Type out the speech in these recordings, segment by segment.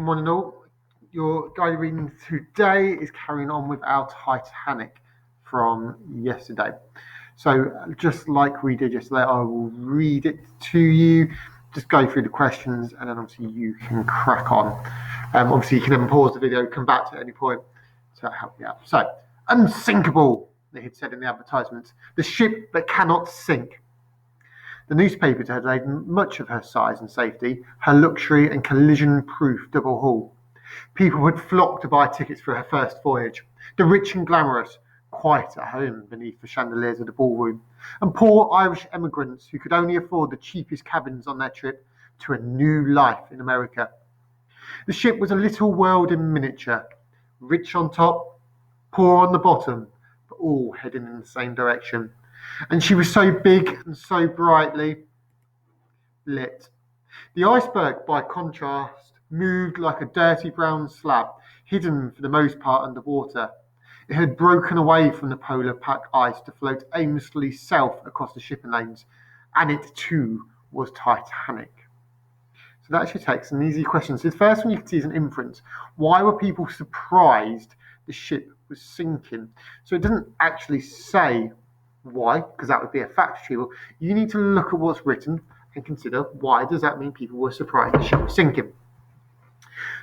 one and all. Your guide reading today is carrying on with our Titanic from yesterday. So, just like we did yesterday, I will read it to you, just go through the questions, and then obviously you can crack on. Obviously, you can then pause the video, come back to at any point to help you out. So, unsinkable, they had said in the advertisements, the ship that cannot sink. The newspapers had made much of her size and safety, her luxury and collision-proof double hull. People had flocked to buy tickets for her first voyage. The rich and glamorous, quite at home beneath the chandeliers of the ballroom, and poor Irish emigrants who could only afford the cheapest cabins on their trip to a new life in America. The ship was a little world in miniature, rich on top, poor on the bottom, but all heading in the same direction. And she was so big and so brightly lit. The iceberg, by contrast, moved like a dirty brown slab, hidden for the most part under water. It had broken away from the polar pack ice to float aimlessly south across the shipping lanes, and it too was Titanic. So that actually takes an easy question. So the first one you can see is an inference. Why were people surprised the ship was sinking? So it doesn't actually say why, because that would be a fact retrieval. You need to look at what's written and consider why does that mean people were surprised the ship was sinking.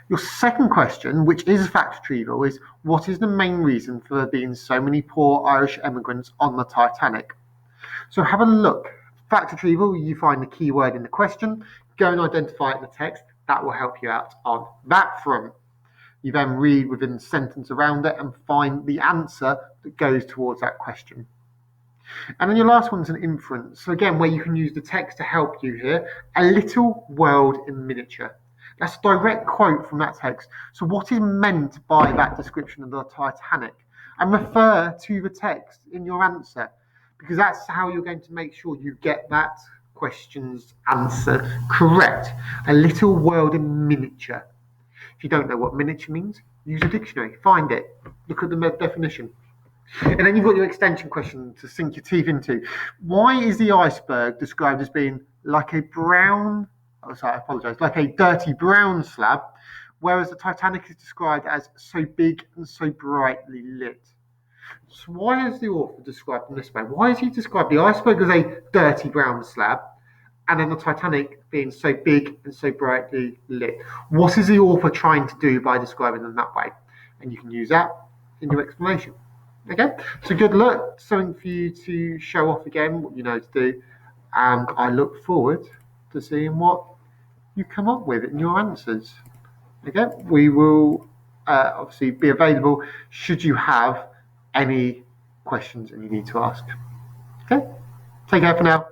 Your second question, which is a fact retrieval, is what is the main reason for there being so many poor Irish emigrants on the Titanic? So have a look. Fact retrieval, you find the key word in the question, go and identify it in the text. That will help you out on that front. You then read within the sentence around it and find the answer that goes towards that question. And then your last one's an inference. So again, where you can use the text to help you here. A little world in miniature. That's a direct quote from that text. So what is meant by that description of the Titanic? And refer to the text in your answer, because that's how you're going to make sure you get that question's answer correct. A little world in miniature. If you don't know what miniature means, use a dictionary. Find it. Look at the definition. And then you've got your extension question to sink your teeth into. Why is the iceberg described as being like a like a dirty brown slab, whereas the Titanic is described as so big and so brightly lit? So why is the author described in this way? Why has he described the iceberg as a dirty brown slab, and then the Titanic being so big and so brightly lit? What is the author trying to do by describing them that way? And you can use that in your explanation. Okay, so good luck. Something for you to show off again, what you know to do. And I look forward to seeing what you come up with in your answers. Okay, we will obviously be available should you have any questions and you need to ask. Okay, take care for now.